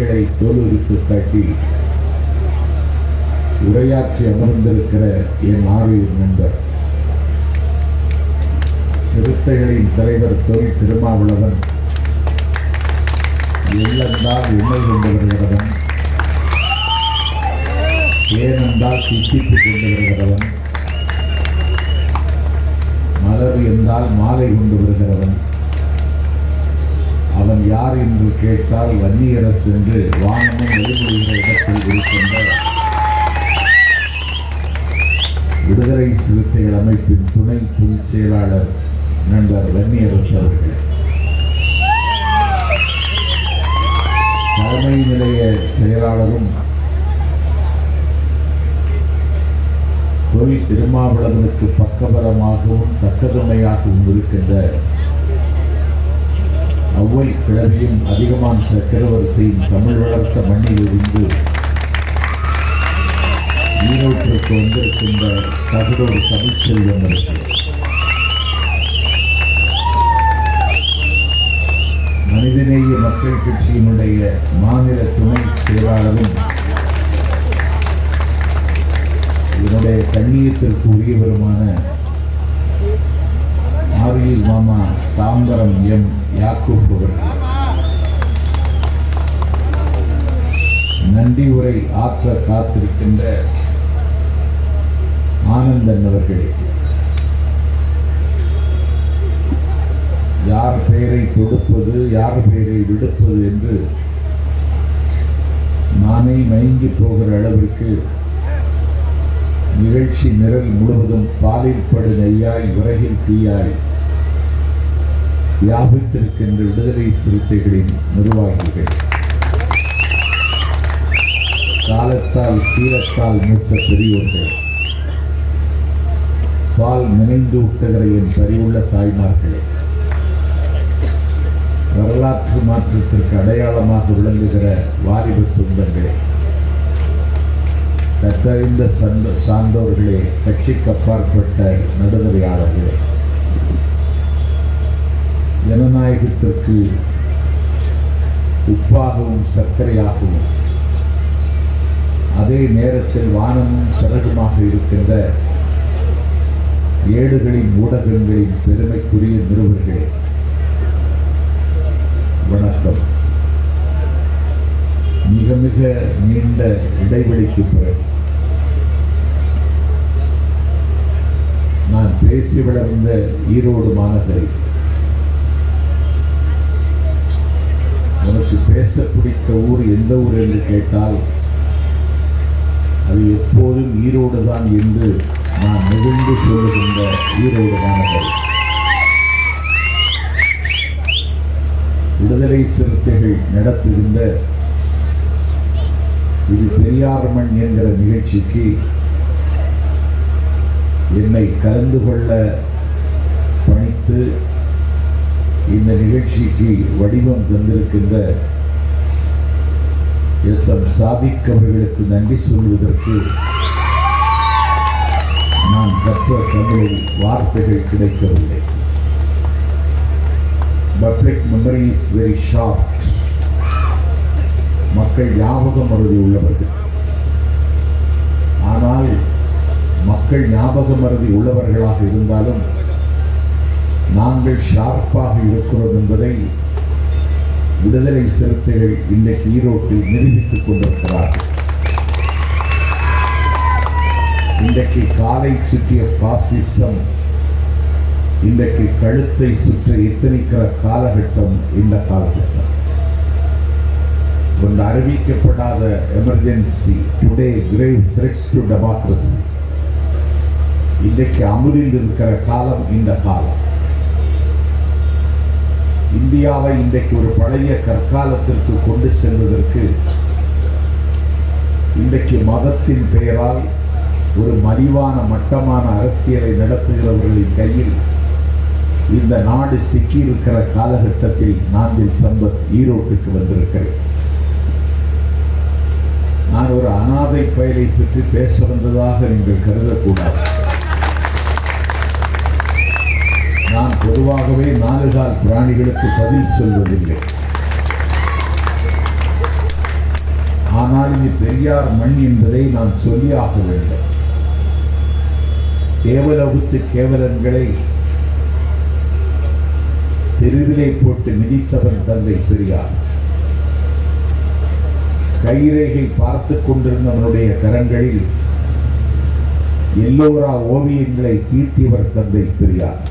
உண்மைகளை தோலுரித்து காட்டி உரையாற்றி அமர்ந்திருக்கிற என் ஆரோக்கிய நண்பர் சிறுத்தைகளின் தலைவர் தொல் திருமாவளவன் எள்ளென்றால் எண்ணெய் கொண்டு வருகிறவன், ஏனென்றால் சித்திப்பு கொண்டு வருகிறவன், மலர் என்றால் மாலை கொண்டு வருகிறவன். அவன் யார் என்று கேட்டால் வன்னியரசு என்று வானமும் வெளிமொழிகிற இடத்தில் இருக்கின்ற விடுதலை சிறுத்தைகள் அமைப்பின் துணை பொதுச் செயலாளர் நண்பர் வன்னியரசு அவர்கள், தலைமை நிலைய செயலாளரும் தொல் திருமாவளவனுக்கு பக்கபலமாகவும் தக்கதுணையாகவும் இருக்கின்ற ஒவ்வை கிழவியும் அதிகமான சக்கரவர்த்தியும் தமிழ் வளர்த்த மண்ணில் இருந்து ஈரோட்டிற்கு வந்திருக்கின்ற தகடோடு தமிழ் செல்வம் இருக்கிறது. மனிதநேய மக்கள் கட்சியினுடைய மாநில துணை செயலாளரும் என்னுடைய கண்ணியத்திற்கு உரியவருமான ஆரியல் மாமா தாம்பரம் எம் யாக்கூப் அவர்கள், நன்றி உரை ஆற்ற காத்திருக்கின்ற ஆனந்தன் அவர்கள், யார் பெயரை தொடுப்பது யார் பெயரை விடுப்பது என்று நானே மயங்கி போகிற அளவிற்கு நிகழ்ச்சி நிரல் முழுவதும் பாலில் படு நெய்யாய் விறகில் தீயாய் வியாபித்திருக்கின்ற விடுதலை சிறுத்தைகளின் நிர்வாகிகள், காலத்தால் சீலத்தால் மூத்த பெரியோர்கள், பால் நினைந்து ஊட்டுகிற என் பரிவுள்ள தாய்மார்களே, வரலாற்று மாற்றத்திற்கு அடையாளமாக விளங்குகிற வாலிப சொந்தங்களே, கற்றறிந்த சார்ந்தவர்களே, கட்சிக்கு அப்பாற்பட்ட நடுநிலையாளர்களே, ஜனநாயகத்திற்கு உப்பாகவும் சர்க்கரையாகவும் அதே நேரத்தில் வானமும் சிறகுமாக இருக்கின்ற ஏடுகளின் ஊடகங்களின் பெருமைக்குரிய நிருபர்களே, வணக்கம். மிக மிக நீண்ட இடைவெளிக்கு பிறகு நான் பேசி வளர்ந்த ஈரோடு மாநகரை, உனக்கு பேச பிடித்த ஊர் எந்த ஊர் என்று கேட்டால் அது எப்போதும் ஈரோடு தான் என்று நான் நெகிழ்ந்து சொல்லுகின்ற ஈரோடு மாநகரை. விடுதலை சிறுத்தைகள் நடத்துகின்ற இது பெரியார் மண் என்கிற நிகழ்ச்சிக்கு என்னை கலந்து கொள்ள பணித்து இந்த நிகழ்ச்சிக்கு வடிவம் தந்திருக்கின்ற எஸ்.எம். சாதிக் அவர்களுக்கு நன்றி சொல்வதற்கு நான் கற்ற தமிழில் வார்த்தைகள் கிடைக்கவில்லை. Public memory is very short. மக்கள் ஞாபக மறதி உள்ளவர்கள். ஆனால் மக்கள் ஞாபக மறதி உள்ளவர்களாக இருந்தாலும் நாங்கள் ஷார்ப்பாக இருக்கிறோம் என்பதை விடுதலை சிறுத்தைகள் இன்றைக்கு ஈரோட்டில் நிரூபித்துக் கொண்டிருக்கிறார்கள். இன்றைக்கு காலை சுற்றிய பாசிசம் இன்றைக்கு கழுத்தை சுற்றி எத்தனிக்கிற காலகட்டம் இந்த காலகட்டம். ஒன்று அறிவிக்கப்படாத emergency, today grave threats to democracy. இன்றைக்கு அமுலில் இருக்கிற காலம் இந்த காலம். இந்தியாவை இன்றைக்கு ஒரு பழைய கற்காலத்திற்கு கொண்டு செல்வதற்கு இன்றைக்கு மதத்தின் பெயரால் ஒரு மலிவான மட்டமான அரசியலை நடத்துகிறவர்களின் கையில் இந்த நாடு சிக்கியிருக்கிற காலகட்டத்தில் நாஞ்சில் சம்பத் ஈரோட்டுக்கு வந்திருக்கிறேன். நான் ஒரு அனாதை பயலை பற்றி பேச வந்ததாக நீங்கள் கருதக்கூடாது. நான் பொதுவாகவே 4 கால் பிராணிகளுக்கு பதில் சொல்வதில்லை. ஆனால் இது பெரியார் மண் என்பதை நான் சொல்லியாக வேண்டும். கேவலகுத்து கேவலன்களை தெருவிலே போட்டு மிதித்தவன் தந்தை பெரியார். கைரேகை பார்த்து கொண்டிருந்தவனுடைய கரங்களில் எல்லோரா ஓவியங்களை தீட்டியவர் தந்தை பெரியார்.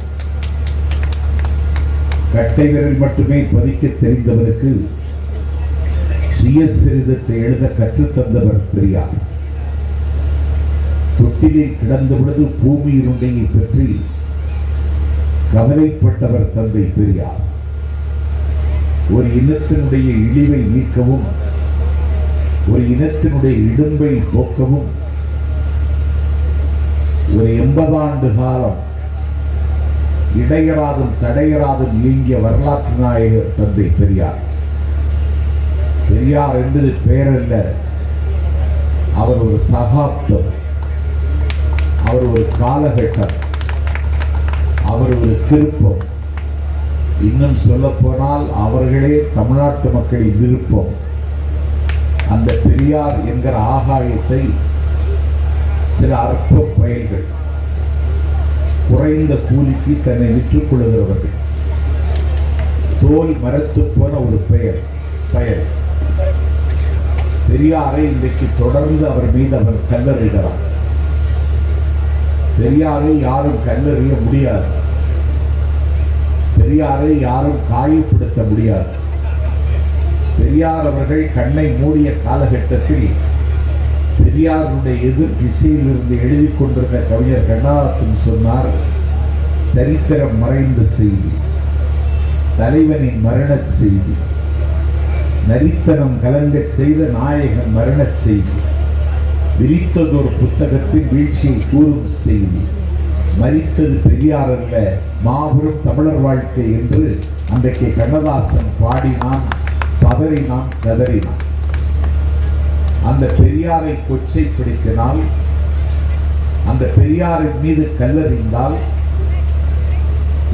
கட்டை விரல் மட்டுமே பதிக்க தெரிந்தவருக்கு சுயசரிதத்தை எழுத கற்றுத்தந்தவர் பெரியார். தொட்டிலில் கிடந்த பொழுது பூமி இருண்டையை பற்றி கவலைப்பட்டவர் தந்தை பெரியார். ஒரு இனத்தினுடைய இழிவை நீக்கவும், ஒரு இனத்தினுடைய இடும்பை போக்கவும் ஒரு 80 ஆண்டு காலம் இடையராதும் தடையராதும் இயங்கிய வரலாற்று நாயகர் தந்தை பெரியார். பெரியார் என்பது பெயரல்ல, அவர் ஒரு சகாப்தம், அவர் ஒரு காலகட்டம், அவர் ஒரு திருப்பம். இன்னும் சொல்ல போனால் அவர்களே தமிழ்நாட்டு மக்களின் விருப்பம். அந்த பெரியார் என்கிற ஆகாயத்தை சில அற்ப பயல்கள், குறைந்த கூலிக்கு தன்னை விற்றுக் கொள்ளுகிறவர்கள், தோல் மரத்து போன ஒரு பெயர் பெரியாரை இன்றைக்கு தொடர்ந்து அவர் மீது அவர் கல்லறிகிறார். பெரியாரை யாரும் கல்லறிய முடியாது, பெரியாரை யாரும் காயப்படுத்த முடியாது. பெரியார் அவர்கள் கண்ணை மூடிய காலகட்டத்தில் பெரியாருடைய எதிர் திசையில் இருந்து எழுதி கொண்டிருந்த கவிஞர் கண்ணதாசன் சொன்னார், சரித்திரம் மறைந்த செய்தி, தலைவனின் மரண செய்தி, நரித்தனம் கலங்க செய்த நாயகன் மரண செய்தி, விரித்ததொரு புத்தகத்தின் வீழ்ச்சியை கூறும் செய்தி, மரித்தது பெரியார் அல்ல மாபெரும் தமிழர் வாழ்க்கை என்று அன்றைக்கு கண்ணதாசன் பாடினான், பதறினான், கதறினான். அந்த பெரியாரை கொச்சைப்படுத்தினால், அந்த பெரியாரின் மீது கல்லறிந்தால்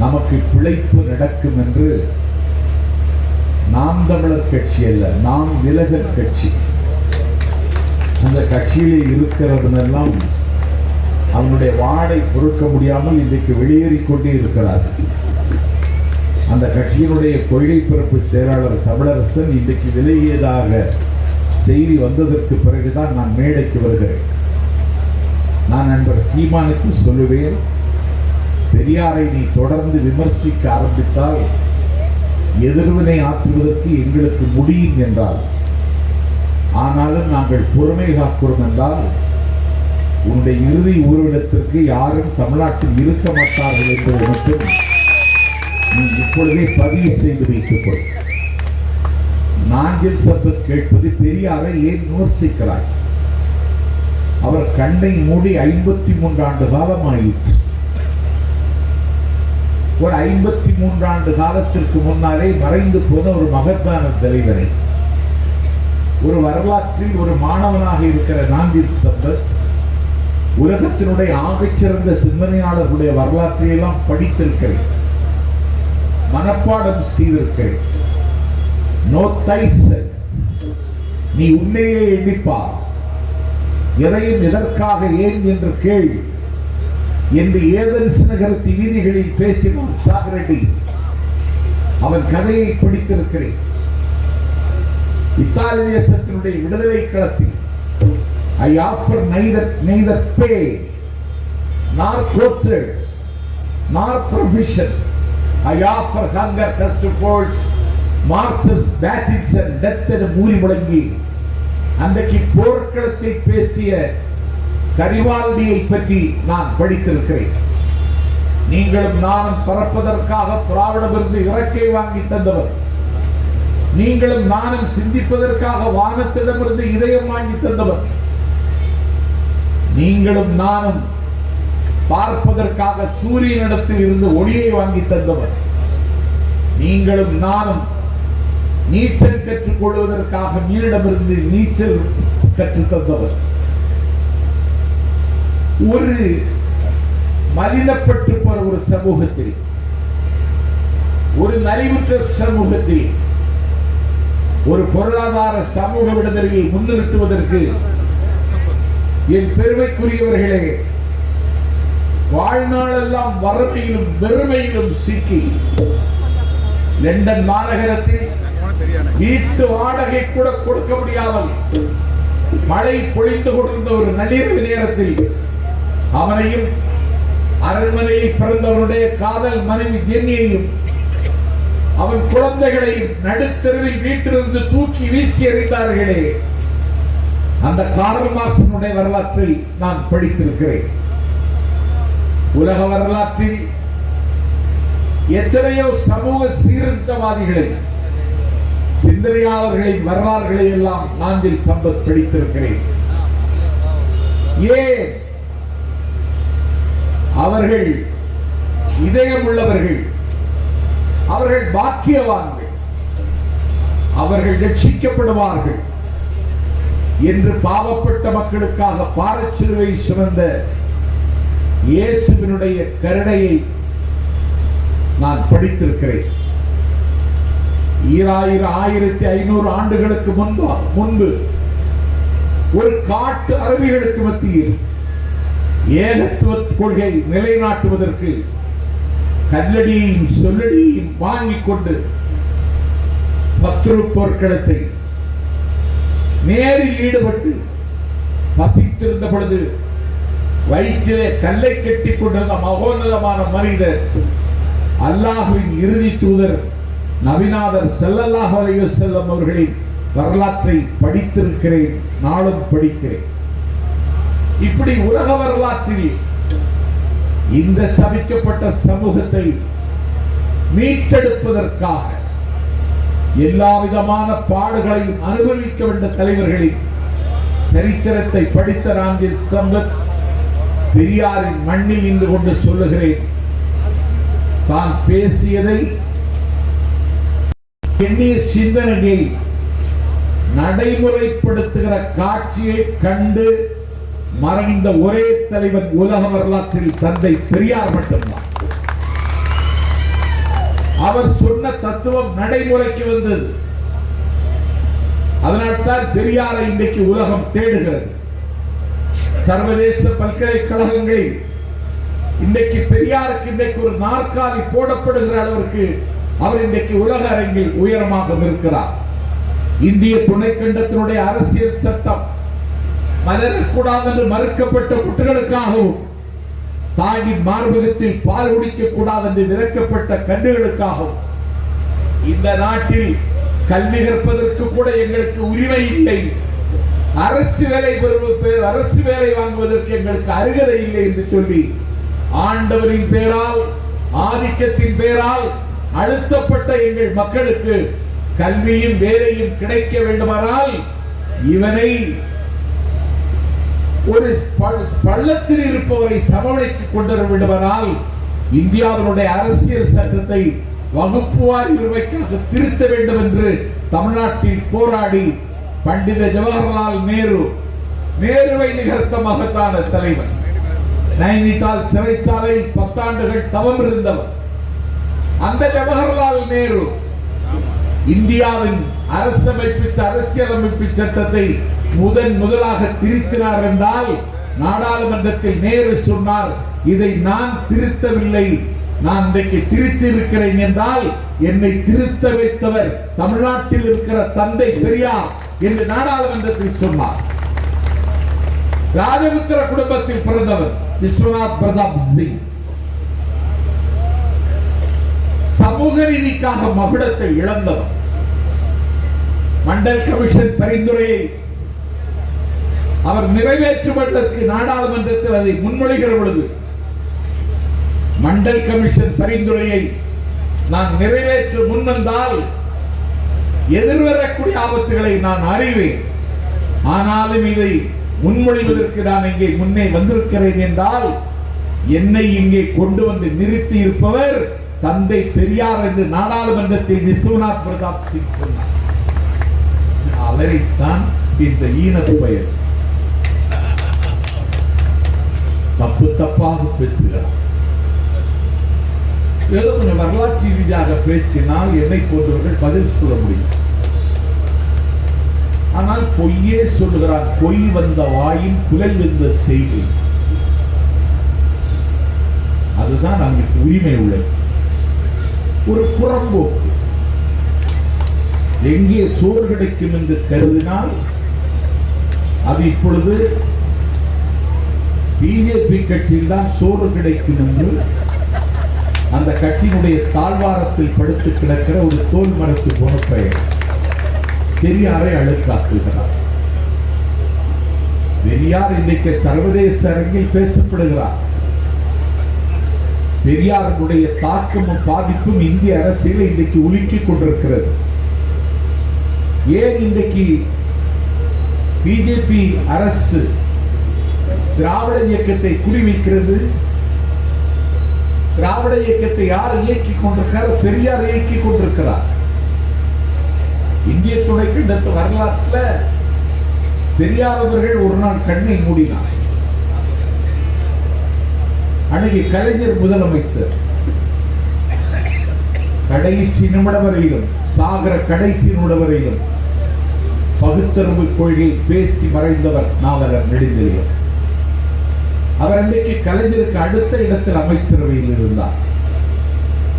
நமக்கு பிழைப்பு நடக்கும் என்று நாம் தமிழர் கட்சி அல்ல, நாம் விலகல் கட்சி, அந்த கட்சியிலே இருக்கிறவனெல்லாம் அவனுடைய வாடை பொறுக்க முடியாமல் இன்றைக்கு வெளியேறிக்கொண்டே இருக்கிறார்கள். அந்த கட்சியினுடைய கொள்கை பிறப்பு செயலாளர் தமிழரசன் இன்றைக்கு விலகியதாக செய்தி வந்ததற்கு பிறகுதான் நான் மேடைக்கு வருகிறேன். நான் நண்பர் சீமானுக்கு சொல்லுவேன், பெரியாரை நீ தொடர்ந்து விமர்சிக்க ஆரம்பித்தால் எதிர்வினை ஆற்றுவதற்கு எங்களுக்கு முடியும் என்றால், ஆனாலும் நாங்கள் பொறுமை காக்கிறோம் என்றால் உன்னுடைய இறுதி ஊர்வலத்திற்கு யாரும் தமிழ்நாட்டில் இருக்க மாட்டார்கள் என்பதை மட்டும் நீ இப்பொழுதே பதிவு செய்து வைத்துக் கொள். நாஞ்சில் சம்பத் கேட்பது, பெரியாரை ஏன் விமர்சிக்கிறாய்? அவர் கண்ணை மூடி 53 ஆண்டு காலம் ஆயிற்று. ஒரு 53 ஆண்டு காலத்திற்கு முன்னாலே மறைந்து போன ஒரு மகத்தான தலைவரை, ஒரு வரலாற்றில் ஒரு மாணவனாக இருக்கிற நாஞ்சில் சம்பத் உலகத்தினுடைய ஆகச்சிறந்த சிந்தனையாளர்களுடைய வரலாற்றை எல்லாம் படித்திருக்கிறேன், மனப்பாடம் செய்திருக்கிறேன். நீ உன்னையே எண்ணிப்பார், எதையும் எதற்காக ஏன் என்று கேள்வி என்று ஏதென்ஸ் நகரத்து வீதிகளில் பேசினான் சாக்ரடீஸ். அவன் கதையை படித்திருக்கிறேன். இத்தாலி தேசத்தினுடைய விடுதலை களத்தில் I offer neither pay nor clothes nor provisions. I offer hunger, thirst, force, marches, battles and death என மூறி முழங்கி அன்றைக்கு போர்க்களத்தை பேசிய கரிவால்டியை பற்றி நான் படித்திருக்கிறேன். நீங்களும் நானும் பறப்பதற்காக திராவிடமிருந்து இறக்கை வாங்கி தந்தவர், நீங்களும் நானும் சிந்திப்பதற்காக வானத்திடமிருந்து இதயம் வாங்கி தந்தவர், நீங்களும் நானும் பார்ப்பதற்காக சூரியனிடத்தில் இருந்து ஒளியை வாங்கி தந்தவர், நீங்களும் நானும் நீச்சல் கற்றுக் கொள்வதற்காக மீனிடமிருந்து நீச்சல் கற்றுத் தந்தவர். ஒரு மலினப்பட்டு போற ஒரு சமூகத்தில், ஒரு நலிவுற்ற சமூகத்தில் ஒரு பொருளாதார சமூக விடுதலையை முன்னிறுத்துவதற்கு என் பெருமைக்குரியவர்களே, வாழ்நாளெல்லாம் வறுமையிலும் வெறுமையிலும் சிக்கி லண்டன் மாநகரத்தில் வீட்டு வாடகை கூட கொடுக்க முடியாமல் மழை பொழிந்து கொண்டிருந்த ஒரு நள்ளிரவு நேரத்தில் அவனையும் அரண்மனையில் பிறந்தவனுடைய காதல் மனைவி ஜென்னியையும் அவன் குழந்தைகளையும் நடுத்தெருவில் வீட்டிலிருந்து தூக்கி வீசி எறிந்தார்களே, அந்த கார்ல் மார்க்ஸினுடைய வரலாற்றை நான் படித்திருக்கிறேன். உலக வரலாற்றில் எத்தனையோ சமூக சீர்திருத்தவாதிகளை, சிந்தனையாளர்களின் வரலாறுகளை எல்லாம் நாஞ்சில் சம்பத் படித்திருக்கிறேன். ஏன் அவர்கள் இதயம் உள்ளவர்கள், அவர்கள் பாக்கியவான்கள், அவர்கள் ரட்சிக்கப்படுவார்கள் என்று பாவப்பட்ட மக்களுக்காக பாரச்சிலுவை சுமந்த இயேசுவினுடைய கருணையை நான் படித்திருக்கிறேன். 1500 ஆண்டுகளுக்கு முன்பு ஒரு காட்டு அருவிகளுக்கு மத்தியில் ஏகத்துவ கொள்கை நிலைநாட்டுவதற்கு கல்லடியையும் சொல்லடியையும் வாங்கிக் கொண்டு 10 போர்க்களத்தை நேரில் ஈடுபட்டு வசித்திருந்த பொழுது வயிற்றிலே கல்லை கட்டிக் கொண்டிருந்த மகோன்னதமான மனிதர் அல்லாஹ்வின் இறுதி தூதர் நபிநாதர் ஸல்லல்லாஹு அலைஹி வஸல்லம் அவர்களின் வரலாற்றை படித்திருக்கிறேன், நாளும் படிக்கிறேன். இப்படி உலக வரலாற்றில் இந்த சபிக்கப்பட்ட சமூகத்தை மீட்டெடுப்பதற்காக எல்லா விதமான பாடுகளையும் அனுபவிக்க வேண்டிய தலைவர்களின் சரித்திரத்தை படித்த நாஞ்சில் சம்பத் பெரியாரின் மண்ணில் நின்று கொண்டு சொல்லுகிறேன், தான் பேசியதை, எண்ணிய சிந்தனையை நடைமுறைப்படுத்துகிற காட்சியை கண்டு மறைந்த ஒரே தலைவன் உலக வரலாற்றில் தந்தை பெரியார் மட்டும்தான். அவர் சொன்ன தத்துவம் நடைமுறைக்கு வந்தது. அதனால்தான் பெரியாரை இன்றைக்கு உலகம் தேடுகிறது. சர்வதேச பல்கலைக்கழகங்களில் இன்றைக்கு பெரியாருக்கு இன்றைக்கு ஒரு நாற்காலி போடப்படுகிற அளவிற்கு அவர் இன்றைக்கு உலக அரங்கில் உயரமாக இருக்கிறார். இந்திய துணைக்கண்டத்தினுடைய அரசியல் சட்டம் மலரக்கூடாது என்று மறுக்கப்பட்ட குற்றங்களுக்காகவும், தாயின் மார்பகத்தில் பால் குடிக்க கூடாது என்று விலக்கப்பட்ட கன்றுகளுக்காகவும், இந்த நாட்டில் கல்வி கற்பதற்கு கூட எங்களுக்கு உரிமை இல்லை, அரசு வேலை வாங்குவதற்கு எங்களுக்கு அருகதை இல்லை என்று சொல்லி ஆண்டவரின் பேரால், ஆதிக்கத்தின் பேரால் அழுத்தப்பட்ட எங்கள் மக்களுக்கு கல்வியும் வேலையும் கிடைக்க வேண்டுமானால் இவனை ஒரு பள்ளத்தில் இருப்பவரை சமநிலைக்கு கொண்டு வர வேண்டுமானால் இந்தியாவினுடைய அரசியல் சட்டத்தை வகுப்புவாரி உரிமைக்காக திருத்த வேண்டும் என்று தமிழ்நாட்டில் போராடி பண்டித ஜவஹர்லால் நேருவை நிகர்த்த மகத்தான தலைவர். நைனிடால் சிறைச்சாலையில் 10 ஆண்டுகள் தவம் இருந்தவர். அந்த ஜவஹர்லால் நேரு இந்தியாவின் அரசியலமைப்பு சட்டத்தை முதலாக திருத்தினார் என்றால் நாடாளுமன்றத்தில் நேரு சொன்னார், இதை நான் திருத்தவில்லை, நான் இன்றைக்கு திருத்தி இருக்கிறேன் என்றால் என்னை திருத்த வைத்தவர் தமிழ்நாட்டில் இருக்கிற தந்தை பெரியார் என்று நாடாளுமன்றத்தில் சொன்னார். ராஜபுத்திர குடும்பத்தில் பிறந்தவர் விஸ்வநாத் பிரதாப் சிங். சமூக நீதிக்காக மகுடத்தை இழந்தவர். மண்டல் கமிஷன் பரிந்துரையை அவர் நிறைவேற்றுவதற்கு நாடாளுமன்றத்தில் அதை முன்மொழிகிற பொழுது, மண்டல் கமிஷன் பரிந்துரையை நான் நிறைவேற்ற முன்வந்தால் எதிர்வரக்கூடிய ஆபத்துகளை நான் அறிவேன், ஆனாலும் இதை முன்மொழிவதற்கு நான் இங்கே முன்னே வந்திருக்கிறேன் என்றால் என்னை இங்கே கொண்டு வந்து நிறுத்தி இருப்பவர் தந்தை பெரியார் என்று நாடாளுமன்றத்தில் விஸ்வநாத் பிரதாப் சிங் சொன்னார். அவரைத்தான் இந்த ஈனப்பெயர் தப்பாக பேசுகிறார். ஏதோ கொஞ்சம் வரலாற்று ரீதியாக பேசினால் என்னை போன்றவர்கள் பதில் சொல்ல முடியும். ஆனால் பொய்யே சொல்லுகிறார். பொய் வந்த வாயின் புலை வந்த செய்தி. அதுதான் நமக்கு உரிமை உள்ளது. ஒரு புறம்போக்கு. எங்கே சோறு கிடைக்கும் என்று கருதினால் அது இப்பொழுது பிஜேபி கட்சியில் தான் சோறு கிடைக்கும் என்று அந்த கட்சியினுடைய தாழ்வாரத்தில் படுத்து கிடக்கிற ஒரு தோல் மரத்து போன பெயர் பெரியாரை அழுக்காக்குகிறார். பெரியார் இன்றைக்கு சர்வதேச அரங்கில் பேசப்படுகிறார். பெரியாருடைய தாக்கமும் பாதிப்பும் இந்திய அரசியல் இன்றைக்கு உலுக்கிக் கொண்டிருக்கிறது. ஏன் இன்றைக்கு பிஜேபி அரசு திராவிட இயக்கத்தை குறிவைக்கிறது? திராவிட இயக்கத்தை யார் இயக்கிக் கொண்டிருக்கிறார்? பெரியார் இயக்கிக் கொண்டிருக்கிறார். இந்திய துணைக்கண்டத்து வரலாற்றில் பெரியார் அவர்கள் ஒரு நாள் கண்ணை மூடினார். அன்னைக்கு கலைஞர் முதலமைச்சர். கடைசி நிமிடம் வரையிலும், சாகர கடைசி நிமிடம் வரையிலும் பகுத்தறிவு கொள்கை பேசி மறைந்தவர் நாவலர் நெடுஞ்செழியன். அவர் அன்றைக்கு கலைஞருக்கு அடுத்த இடத்தில் அமைச்சரவையில் இருந்தார்.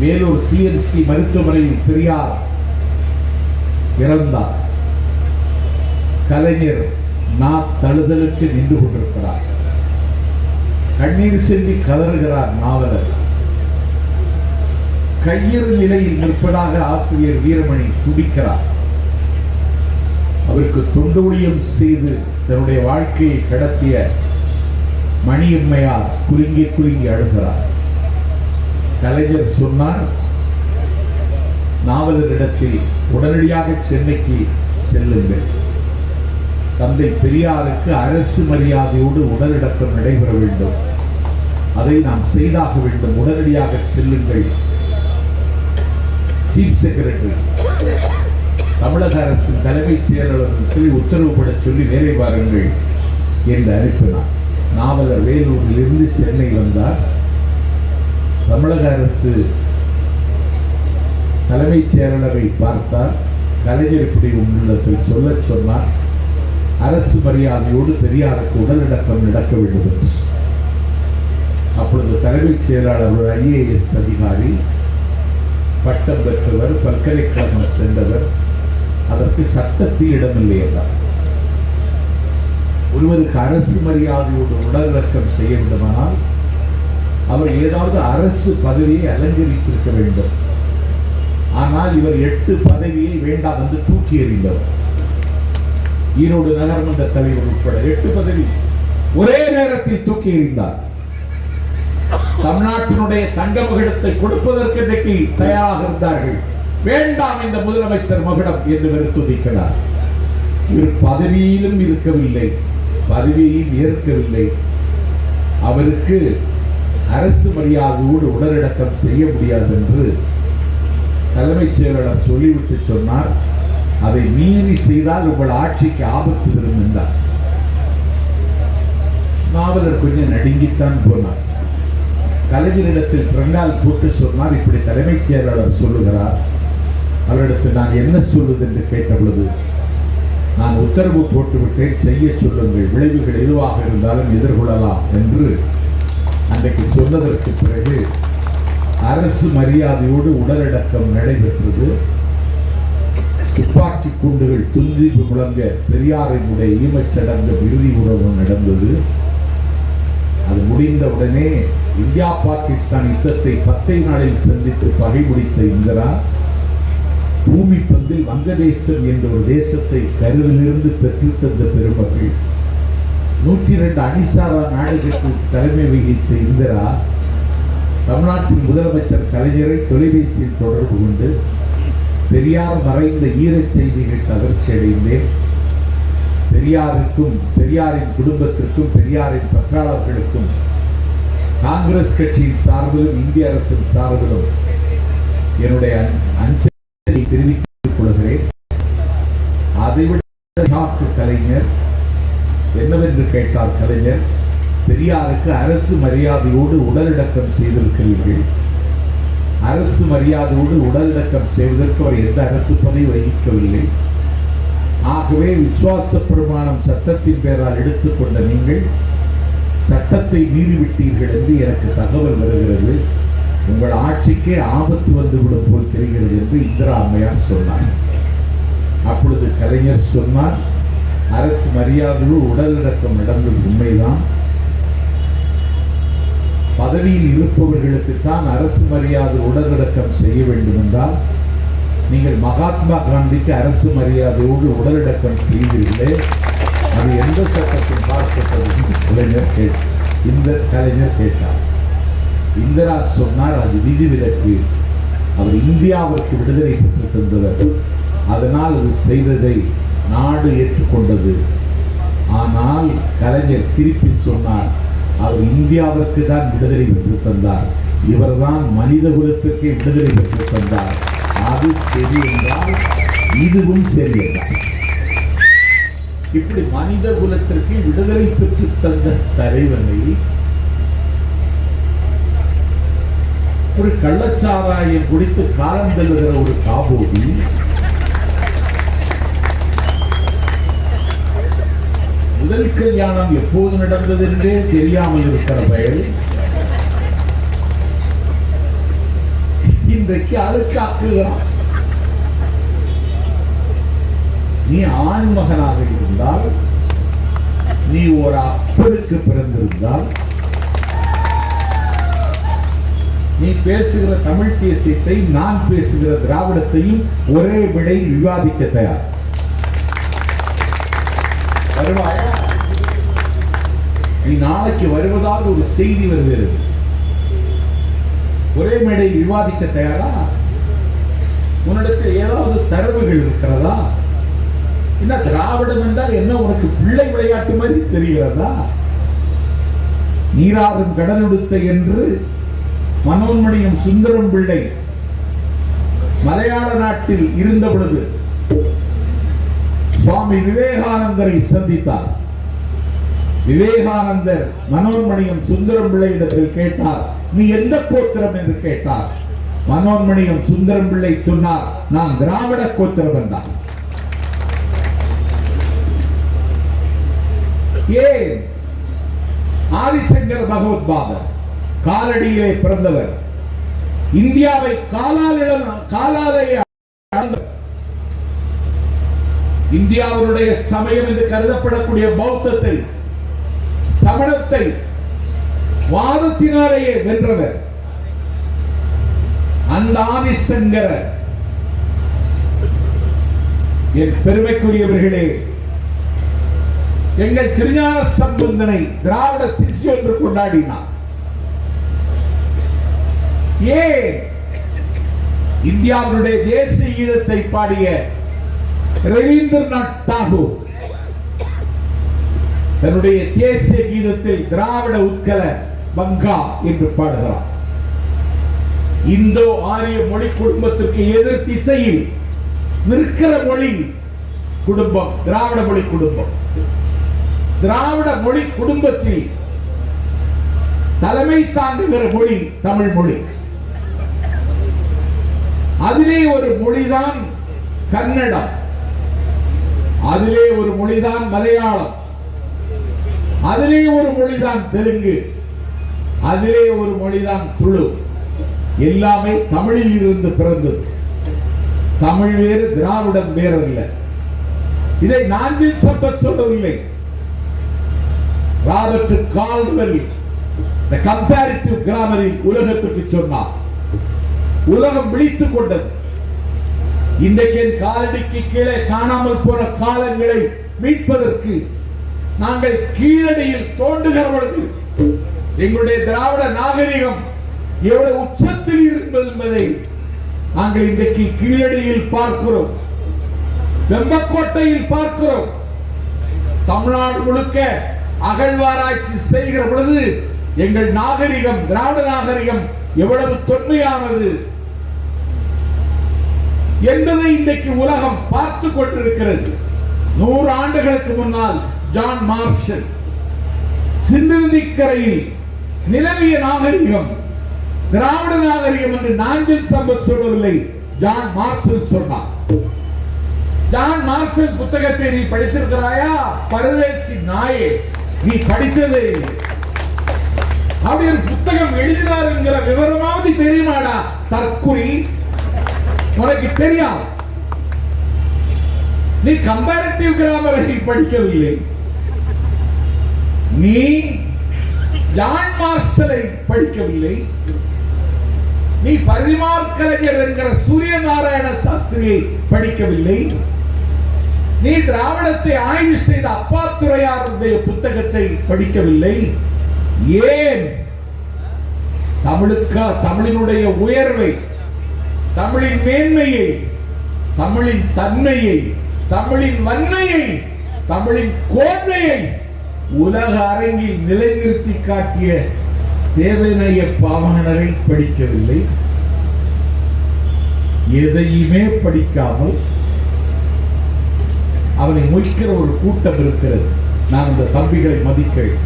வேலூர் சிஎம்சி மருத்துவமனையில் பெரியார் இறந்தார். கலைஞர் தழுதலுக்கு நின்று கொண்டிருக்கிறார். கண்ணீர் சிந்தி கதறுகிறார் நாவலர். கையிறு நிலையில் நிற்பதாக ஆசிரியர் வீரமணி துடிக்கிறார். அவருக்கு தொண்டூழியம் செய்து தன்னுடைய வாழ்க்கையை கடத்திய மணியம்மையார் குலுங்கி குலுங்கி அழுகிறார். கலைஞர் சொன்னார், நாவலரிடத்தில் உடனடியாக சென்னைக்கு செல்லுங்கள். தந்தை பெரியாருக்கு அரசு மரியாதையோடு உடலடக்கம் நடைபெற வேண்டும். அதை நாம் செய்தாக வேண்டும். உடனடியாக செல்லுங்கள். சீஃப் செக்ரட்டரி தமிழக அரசின் தலைமைச் செயலாளருக்கு உத்தரவுப்பட சொல்லி வேலை வாருங்கள் என்று அனுப்பினார். நாவலர் வேலூரில் இருந்து சென்னை வந்தார். தமிழக அரசு தலைமைச் செயலாளரை பார்த்தார். கலைஞர் இப்படி உள்ளத்தில் சொல்ல சொன்னார். அரசு மரியாதையோடு பெரியாருக்கு உடலடக்கம் நடக்க வேண்டும் என்று. அப்பொழுது தலைமைச் செயலாளர் ஒரு IAS அதிகாரி, பட்டம் பெற்றவர், பல்கலைக்கழகம் சென்றவர். அதற்கு சட்டத்தில் இடமில்லை என்றார். ஒருவருக்கு அரசு மரியாதையோடு உடலடக்கம் செய்ய வேண்டுமானால் அவர் ஏதாவது அரசு பதவியை அலங்கரித்திருக்க வேண்டும். ஆனால் இவர் 8 பதவியை வேண்டாம் என்று தூக்கி எறிந்தவர். ஈரோடு நகர்மன்ற தலைவர் உட்பட 8 பதவி ஒரே நேரத்தில் தூக்கி எறிந்தார். தமிழ்நாட்டினுடைய தங்க மகுடத்தை கொடுப்பதற்கு இன்றைக்கு தயாராக இருந்தார்கள். வேண்டாம் இந்த முதலமைச்சர் மகுடம் என்று வெறுத்துதிக்கிறார். இவர் பதவியிலும் இருக்கவில்லை, பதவியையும் ஏற்கவில்லை. அவருக்கு அரசு மரியாதையோடு உடலடக்கம் செய்ய முடியாது என்று தலைமைச் செயலாளர் சொல்லிவிட்டு சொன்னார். அதை மீறி செய்தால் உங்கள் ஆட்சிக்கு ஆபத்து வரும் என்றார். நாவலர் கொஞ்சம் நடுங்கித்தான் போனார். கலைஞரிடத்தில் பிறங்கால் போட்டு சொன்னார், இப்படி தலைமைச் செயலாளர் சொல்லுகிறார், அவரிடத்தில் நான் என்ன சொல்லுது என்று கேட்ட பொழுது, நான் உத்தரவு போட்டுவிட்டேன், செய்ய சொல்லுங்கள், விளைவுகள் எதுவாக இருந்தாலும் எதிர்கொள்ளலாம் என்று அன்றைக்கு சொன்னதற்கு பிறகு அரசு மரியாதையோடு உடலடக்கம் நடைபெற்றது. துப்பாக்கி குண்டுகள் துந்திப்பு முழங்க பெரியாரினுடைய ஈமச்சடங்கு இறுதி உறவு நடந்தது. அது முடிந்தவுடனே இந்தியா பாகிஸ்தான் யுத்தத்தை 10 நாளில் சந்தித்து பகை முடித்த இந்திரா பூமி பந்தில் வங்கதேசம் என்ற ஒரு தேசத்தை கருவிலிருந்து பெற்றுத்தந்த பெருமக்கள் 102 அணிசாரா நாடுகளுக்கு தலைமை வகித்த இந்திரா தமிழ்நாட்டின் முதலமைச்சர் கலைஞரை தொலைபேசியில் தொடர்பு கொண்டு, பெரியார் மறைந்த ஈரச் செய்திகள் அதிர்ச்சி அடைந்தேன். பெரியாருக்கும் பெரியாரின் குடும்பத்திற்கும் பெரியாரின் பற்றாளர்களுக்கும் காங்கிரஸ் கட்சியின் சார்பிலும் இந்திய அரசின் சார்பிலும் என்னுடைய அஞ்சலியை தெரிவித்துக் கொள்கிறேன். அதைவிட கலைஞர் என்னவென்று கேட்டார் கலைஞர், பெரியாருக்கு அரசு மரியாதையோடு உடலடக்கம் செய்திருக்கிறீர்கள். அரசு மரியாதையோடு உடலடக்கம் செய்வதற்கு அவர் எந்த அரசு பதவி வகிக்கவில்லை. ஆகவே விசுவாச பிரமாணம் சட்டத்தின் பெயரால் எடுத்துக்கொண்ட நீங்கள் சட்டத்தை மீறிவிட்டீர்கள் என்று எனக்கு தகவல் வருகிறது. உங்கள் ஆட்சிக்கே ஆபத்து வந்துவிடும் போல் தெரிகிறது என்று இந்திரா அம்மையார் சொன்னார். அப்பொழுது கலைஞர் சொன்னார், அரசு மரியாதையோடு உடலடக்கம் நடந்தது உண்மைதான். பதவியில் இருப்பவர்களுக்குத்தான் அரசு மரியாதை உடலடக்கம் செய்ய வேண்டும் என்றால் நீங்கள் மகாத்மா காந்திக்கு அரசு மரியாதையோடு உடலடக்கம் செய்தீர்களே, அது எந்த சட்டத்தில் பார்க்கப்பட்டது? இந்த கலைஞர் கேட்டார். இந்திரா சொன்னார், அது விதிவிலக்கு. அவர் இந்தியாவிற்கு விடுதலை பெற்று தந்தவர், அதனால் அது செய்ததை நாடு ஏற்றுக்கொண்டது. ஆனால் கலைஞர் திருப்பி சொன்னார், அவர் இந்தியாவிற்கு தான் விடுதலை பெற்று தந்தார், இவர்தான் மனித குலத்திற்கே விடுதலை பெற்று தந்தார். அது சரி என்றால் இதுவும் சரி என்றார். இப்படி மனித குலத்திற்கு விடுதலை பெற்று தந்த தலைவனை ஒரு கள்ளச்சாராயம் குடித்து காலம் தள்ளுகிற ஒரு காபோதி, முதல் கல்யாணம் எப்போது நடந்தது என்றே தெரியாமல் இருக்கிற பயல் இன்றைக்கு அழுக்காக்குகிறான். நீ ஆண் மகனாக இருந்தால், நீ ஒரு அப்பனுக்கு பிறந்திருந்தால், நீ பேசுகிற தமிழ் தேசியத்தை நான் பேசுகிற திராவிடத்தையும் ஒரே விடை விவாதிக்க தயார். வருவாயா? நீ நாளைக்கு வருவதாக ஒரு செய்தி வருகிறது. ஒரே மேடை விவாதிக்க தயாரா? உன்னிடத்தில் ஏதாவது தரவுகள் இருக்கிறதா? என்ன திராவிடம் என்றால் என்ன உனக்கு பிள்ளை விளையாட்டு மாதிரி தெரிகிறதா? நீராறும் கடலுடுத்த என்று மனோன்மணியம் சுந்தரம் பிள்ளை மலையாள நாட்டில் இருந்த பொழுது சுவாமி விவேகானந்தரை சந்தித்தார். விவேகானந்தர் மனோன்மணியம் சுந்தரம் பிள்ளை இடத்தில் கேட்டார், நீ எந்த கோத்திரம் என்று கேட்டார். மனோன்மணியம் சுந்தரம் பிள்ளை சொன்னார், நான் திராவிட கோத்திரம் என்றார். ஏன்? ஆதிசங்கர பகவத் பாதர் காலடியிலே பிறந்தவர், இந்தியாவை காலாலேயே இந்தியாவுடைய சமயம் என்று கருதப்படக்கூடிய பௌத்தத்தை, சமணத்தை வாதத்தினாலேயே வென்றவர். அந்த ஆதிசங்கரர் என் பெருமைக்குரியவர்களே, எங்கள் திருஞான சம்பந்தனை திராவிட சிஷ்ய என்று கொண்டாடினார். ஏன்? இந்தியாவுடைய தேசிய கீதத்தை பாடிய ரவீந்திரநாத் தாகூர் தன்னுடைய தேசிய கீதத்தில் திராவிட உட்கல பங்கா என்று பாடுகிறார். இந்தோ ஆரிய மொழி குடும்பத்திற்கு எதிர் திசையில் நிற்கிற மொழி குடும்பம் திராவிட மொழி குடும்பம். திராவிட மொழி குடும்பத்தில் தலைமை தாங்குகிற மொழி தமிழ் மொழி. அதிலே ஒரு மொழிதான் கன்னடம், அதிலே ஒரு மொழிதான் மலையாளம், அதிலே ஒரு மொழிதான் தெலுங்கு, அதிலே ஒரு மொழிதான் துளு. எல்லாமே தமிழில் இருந்து பிறந்தது. தமிழ் வேறு, திராவிடம் வேறல்ல. இதை நாஞ்சில் சம்பத் சொல்லவில்லை. ராபர்ட் கால்வெல் கம்பேரிட்டிவ் கிராமரில் உலகத்துக்கு சொன்னார். உலகம் விழித்துக் கொண்டது. இன்றைக்கு என் காலடிக்கு கீழே காணாமல் போன காலங்களை மீட்பதற்கு நாங்கள் கீழடியில் தோண்டுகிற பொழுது எங்களுடைய திராவிட நாகரிகம் எவ்வளவு உச்சத்தில் இருந்தது என்பதை நாங்கள் இன்றைக்கு கீழடியில் பார்க்கிறோம், வெம்பக்கோட்டையில் பார்க்கிறோம். தமிழ்நாடு முழுக்க அகழ்வாராய்ச்சி செய்கிற பொழுது எங்கள் நாகரிகம், திராவிட நாகரிகம் எவ்வளவு தொன்மையானது என்பதை இன்றைக்கு உலகம் பார்த்து கொண்டிருக்கிறது. 100 ஆண்டுகளுக்கு முன்னால் ஜான் மார்ஷல் சிந்துநதிக்கரையில் நிலவிய நாகரிகம் திராவிட நாகரிகம் என்று நாஞ்சில் சம்பத் சொல்லவில்லை, ஜான் மார்ஷல் சொன்னார். ஜான் மார்ஷல் புத்தகத்தை நீ படித்திருக்கிறாயா? பரதேசி நாயே, நீ படித்ததே இல்லை. அப்படி ஒரு புத்தகம் எழுதினார் என்கிற விவரமாவது தெரியுமாடா? தற்குறி, உனக்கு தெரியாது. நீ கம்பேரிட்டிவ் கிராமரை படிக்கவில்லை. நீ ஜான் மார்ஷலை படிக்கவில்லை. நீ பரிமார் கலைஞர் என்கிற சூரிய நாராயண சாஸ்திரியை படிக்கவில்லை. நீ திராவிடத்தை ஆய்வு செய்த அப்பாத்துரையாருடைய புத்தகத்தை படிக்கவில்லை. ஏன்? தமிழினுடைய உயர்வை, தமிழின் மேன்மையை, தமிழின் தன்மையை, தமிழின் வன்மையை, தமிழின் கோன்மையை உலக அரங்கில் நிலைநிறுத்தி காட்டிய தேவனைய பாவாணரை படிக்கவில்லை. எதையுமே படிக்காமல் அவனை மொய்க்கிற ஒரு கூட்டம் இருக்கிறது. நான் அந்த தம்பிகளை மதிக்கிறேன்.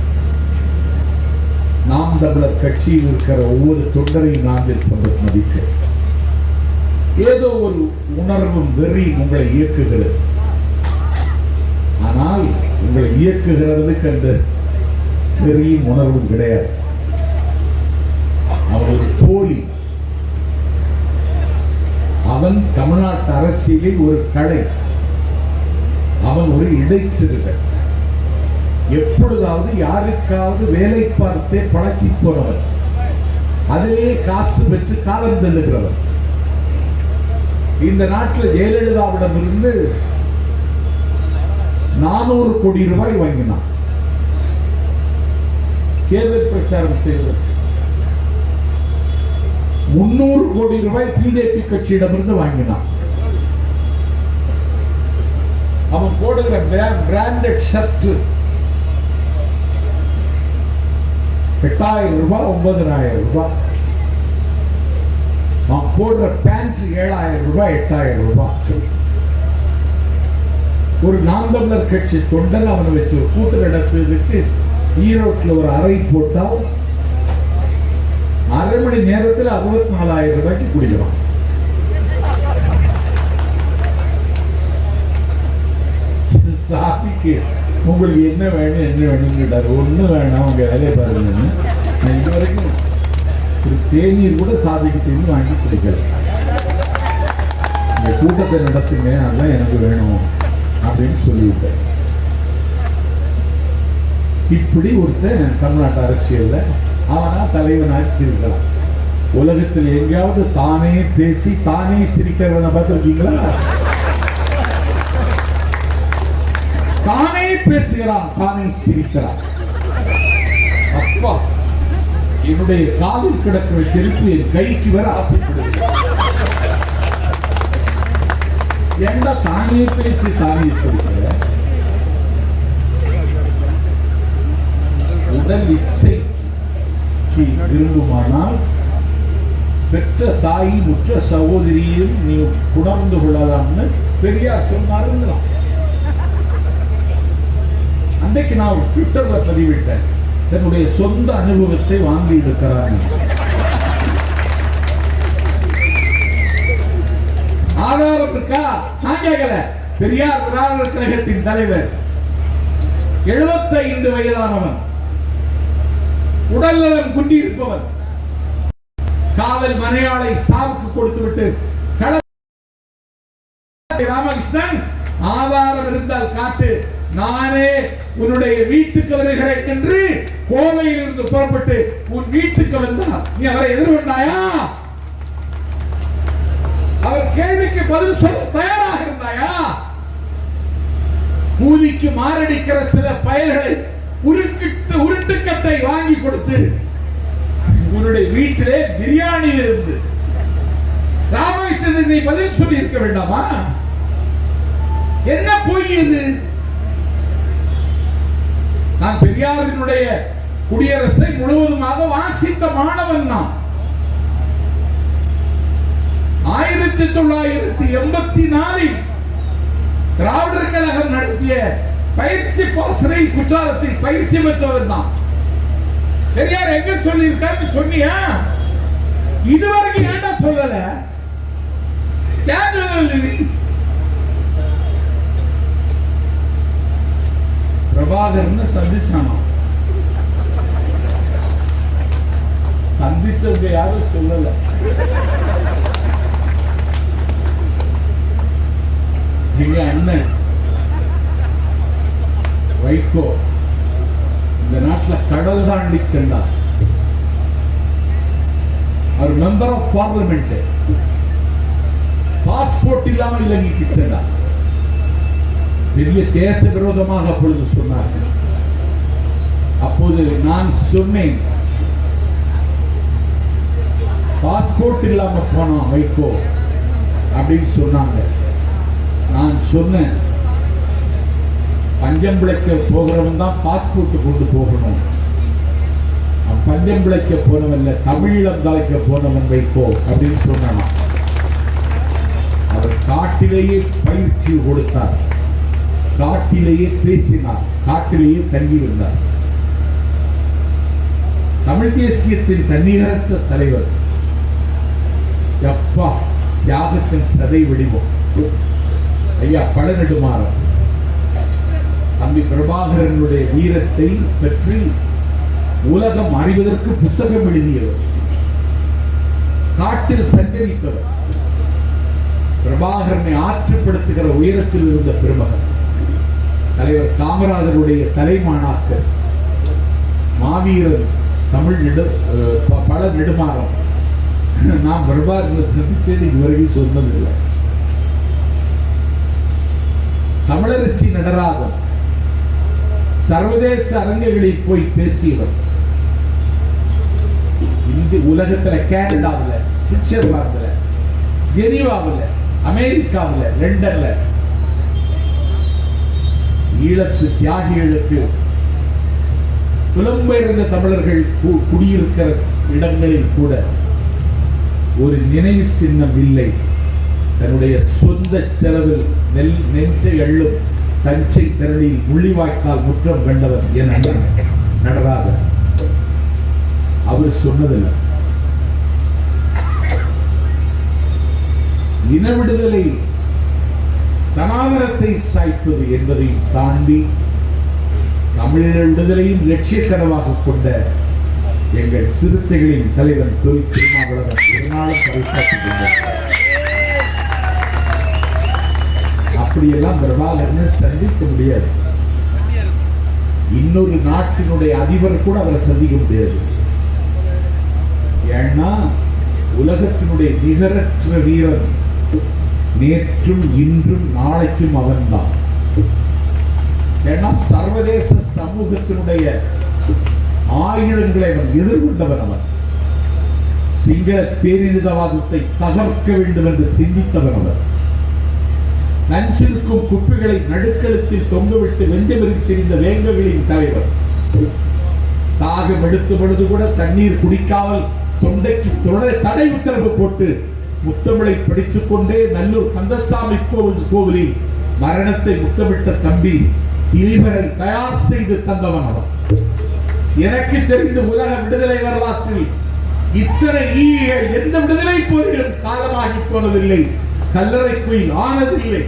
நாம் தமிழர் கட்சியில் இருக்கிற ஒவ்வொரு தொண்டரையும் நாங்கள் சம்பத் மதிக்கிறேன். ஏதோ ஒரு உணர்வும் வெறி உங்களை இயக்குகிறது. ஆனால் உங்களை இயக்குகிறது கண்ட வெறியும் உணர்வும் கிடையாது. அவன் ஒரு போலி. அவன் தமிழ்நாட்டு அரசியலில் ஒரு களை. அவன் ஒரு இடைச்சிறுகன். எப்பொழுதாவது யாருக்காவது வேலை பார்த்தே பழக்கி போனவன், அதிலே காசு பெற்று காலம் தள்ளுகிறவன். இந்த நாட்டில் ஜெயலலிதாவிடம் இருந்து 400 கோடி ரூபாய் வாங்கினான் தேர்தல் பிரச்சாரம் செய்வதற்கு. 300 கோடி ரூபாய் பிஜேபி கட்சியிடமிருந்து வாங்கினான். அவன் போடுகிற பிராண்டட் ஷர்ட் 8,000 ரூபாய், 9,000 ரூபாய். அவன் போடுற பேண்ட் 7,000 ரூபாய், 8,000 ரூபாய். ஒரு நாம் தமிழர் கட்சி தொண்டன் அவனை வச்சு ஒரு கூட்டம் நடத்துவதற்கு ஈரோட்டில் ஒரு அறை போட்டால் அரை மணி நேரத்தில் 64,000 ரூபாய்க்கு குடிக்கலாம். சாதிக்கு உங்களுக்கு என்ன வேணும் என்ன வேணும்னு ஒண்ணு வேணாம், உங்க வேலையை பாருங்கன்னு. நான் இது வரைக்கும் ஒரு தேநீர் கூட சாதிக்கு தேநீர் வாங்கி குடிக்கல. இந்த கூட்டத்தை நடத்துங்க, அதெல்லாம் எனக்கு வேணும் அப்படின்னு சொல்லிவிட்டேன். இப்படி ஒருத்தன் தமிழ்நாட்டு அரசியல்ல அவனா தலைவனாச்சு இருக்கலாம். உலகத்தில் எங்கேயாவது தானே பேசி தானே சிரிக்கிறவனை பார்த்திருக்கீங்களா? தானே பேசுகிறான், தானே சிரிக்கிறான். அப்பா, என்னுடைய காலில் கிடக்கிற செருப்பு என் கைக்கு வர ஆசைப்படுது. ஏண்டா தானே பேசி தானே சிரிக்கிற? உடல் இச்சை விரும்புமானால் பெற்ற தாயின் உற்ற சகோதரியும் நீ உணர்ந்து கொள்ளலாம்னு பெரியார் சொன்னாருங்களாம். அன்றைக்கு நான் ட்விட்டர்ல பதிவிட்டேன், தன்னுடைய சொந்த அனுபவத்தை வாங்கி எடுக்கிறாங்க. ஆதாரம் இருக்கா? நான் கேட்கல. பெரியார் திராவிடர் கழகத்தின் தலைவர், 75 வயதானவன், உடல்நலம் குன்றியிருப்பவர், காவல் மனையாளை சாவுக்கு கொடுத்துவிட்டு ராமகிருஷ்ணன், ஆதாரம் இருந்தால் காட்டு, நானே உன்னுடைய வீட்டுக்கு வருகிறேன் என்று கோவையில் இருந்து புறப்பட்டு உன் வீட்டுக்கு வந்தார். நீ அவரை எதிர்கொண்டாயா? அவர் கேள்விக்கு பதில் சொல்ல தயாராக இருந்தாயா? கூலிக்கு மாரடிக்கிற சில பயல்களை உருட்டுக்கட்டை வாங்கி கொடுத்து உன்னுடைய வீட்டிலே பிரியாணி இருந்து ராமகிருஷ்ணன் நீ பதில் சொல்லி இருக்க வேண்டாமா? என்ன பொய் இது? நான் பெரியாரினுடைய குடியரசை முழுவதுமாக வாசித்த மாணவன். நான் 1984 திராவிடர் கழகம் நடத்திய பயிற்சி பாசறை குற்றாலத்தில் பயிற்சி பெற்றவர் தான். பெரியார் எங்க சொல்லி இருக்காரு சொன்னியா? இதுவரைக்கும் ஏண்டா சொல்லல? பிரபாகரன் சந்திச்சானா? சந்திச்சவங்க யாரும் சொல்லல. எங்க அண்ணன் வைகோ இந்த நாட்டில் கடல் தாண்டி சென்றார். Our member of parliament. Passport இல்லாமல் இலங்கைக்கு சென்றார். பெரிய தேச விரோதமாக அப்பொழுது சொன்னார்கள். அப்போது நான் சொன்னேன், பாஸ்போர்ட் இல்லாம போனோம் வைகோ அப்படின்னு சொன்னாங்க. நான் சொன்னேன், பஞ்சம் பிழைக்க போகிறவன் தான் பாஸ்போர்ட் கொண்டு போகணும். பஞ்சம் பிழைக்க போனவன் தமிழீழம் தலைக்க போனவன் வைகோ அப்படின்னு சொன்னான். அவர் காட்டிலேயே பயிற்சி கொடுத்தார், காட்டிலேயே பேசினார், காட்டிலேயே தங்கியிருந்தார். தமிழ் தேசியத்தின் தண்ணீரற்ற தலைவர். எப்பா தியாகத்தின் சதை வடிவம் ஐயா பழநெடுமாறன். தம்பி பிரபாகரனுடைய வீரத்தை பற்றி உலகம் அறிவதற்கு புத்தகம் எழுதியவர், காட்டில் சஞ்சரித்தவர், பிரபாகரனை ஆற்றுப்படுத்துகிற உயரத்தில் இருந்த பெருமகன். தலைவர் காமராஜருடைய தலைமானாக்க மாவீரன் தமிழ் பல நெடுமாறம். நான் பிரபாகரனை சந்திச்சேன், இதுவரைக்கும் சொன்னதில்லை. தமிழரசி நடராஜன் சர்வதேச அரங்குகளில் போய் பேசியவர். இந்த உலகத்தில் கனடாவில், சுவிட்சர்லாந்தில், ஜெனீவாவில், அமெரிக்காவில், லண்டன்ல ஈழத்து தியாகிகளுக்கு புலம்பெயர்ந்த தமிழர்கள் குடியிருக்கிற இடங்களில் கூட ஒரு நினைவு சின்னம் இல்லை. தன்னுடைய சொந்த செலவில் நெஞ்சை அள்ளும் தஞ்சை திரளில் முள்ளிவாய்க்கால் முற்றம் கண்டவர் என் அண்ணன் நடராஜன். அவர் சொன்னதில்லை, இன விடுதலை சனாதனத்தை சாய்ப்பது என்பதை தாண்டி தமிழீழ விடுதலையின் லட்சிய கனவாக கொண்ட எங்கள் சிறுத்தைகளின் தலைவன் தொல் திருமாவளவன் என்னாலும் பறைசாற்றிக் கொண்டார். அப்படியெல்லாம் பிரபாகரனை சந்திக்க முடியாது. இன்னொரு நாட்டினுடைய அதிபர் கூட அவரை சந்திக்க முடியாது. ஏன்னா உலகத்தினுடைய நிகரற்ற வீரன் நேற்றும் இன்றும் நாளைக்கும் அவன்தான். ஏன்னா சர்வதேச சமூகத்தினுடைய ஆயுதங்களை அவன் எதிர்கொண்டவன். அவன் சிங்கள பேரினவாதத்தை தகர்க்க வேண்டும் என்று சிந்தித்தவன். அவர் நஞ்சிருக்கும் குப்பிகளை நடுக்களத்தில் தொங்கவிட்டு வெஞ்சமெறித்து திரிந்த வேங்ககளின் தலைவர். தாகம் எடுத்த பொழுது கூட தண்ணீர் குடிக்காமல் தொண்டைக்கு தடை உத்தரவு போட்டு முத்தமிழை படித்துக் கொண்டே நல்லூர் கந்தசாமி கோவிலில் மரணத்தை முத்தமிட்ட தம்பி திரிவரை தயார் செய்து தந்தவன் அவன். எனக்கு தெரிந்த உலக விடுதலை வரலாற்றில் இத்தனை எந்த விடுதலை போரிலும் காலமாகி போனதில்லை, கல்லறை குயில் ஆனதில்லை.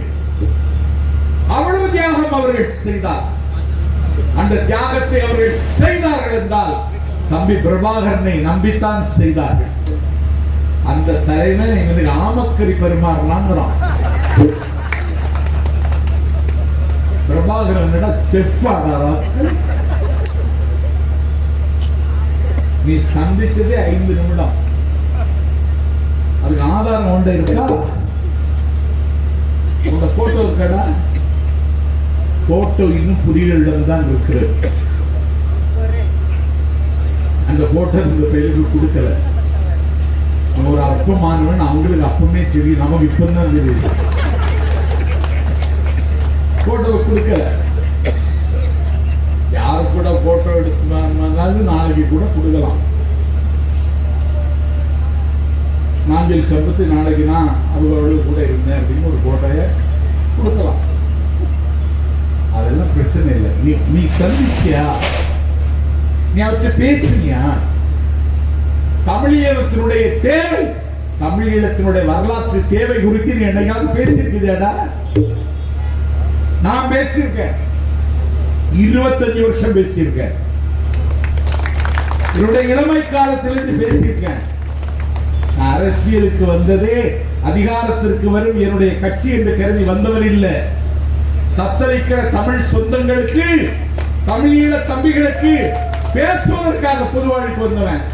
அவ்வளவு தியாகம் அவர்கள் செய்தார். அந்த தியாகத்தை அவர்கள் செய்தார்கள் என்றால் தம்பி பிரபாகரனை நம்பித்தான் செய்தார்கள். அந்த தலைவன் இவனுக்கு ஆமக்கறி பரிமாறலாங்கிறான். பிரபாகரன் செஃப் ஆனாராஸ்கள். நீ சந்திச்சதே 5 நிமிடம். அதுக்கு ஆதாரம் ஒன்று இருக்கா? உங்க போட்டோ இருக்கடா? போட்டோ இன்னும் புரியலிடம் தான் இருக்கிறது. அந்த போட்டோ இந்த பையனுக்கு கொடுக்கல. ஒரு அற்பமானவன் அவங்களுக்கு அப்பமே தெரியும், நமக்கு இப்பதான் தெரியுது. போட்டோவை கொடுக்கல. யாரு கூட போட்டோ எடுத்து நாளைக்கு கூட கொடுக்கலாம். நாஞ்சில் சம்பத்து நாளைக்கு நான் அவங்களோட கூட இருந்தேன் அப்படின்னு ஒரு போட்டோயை கொடுக்கலாம். அதெல்லாம் பிரச்சனை இல்லை. நீ சந்திச்சியா? நீ அவற்றை பேசுனியா? தமிழீழத்தினுடைய தேவை, தமிழீழத்தினுடைய வரலாற்று தேவை குறித்து நீ என்னைக்காவது பேசியிருக்கிறேடா? நான் பேசியிருக்கேன். 25 வருஷம் பேசியிருக்கேன். என்னுடைய இளமை காலத்திலிருந்து பேசியிருக்கேன். நான் அரசியலுக்கு வந்ததே அதிகாரத்திற்கு வரும் என்னுடைய கட்சி என்று கருதி வந்தவர் இல்லை. தத்தளிக்கிற தமிழ் சொந்தங்களுக்கு, தமிழீழ தம்பிகளுக்கு பேசுவதற்காக பொதுவாழ்வுக்கு வந்தவன்.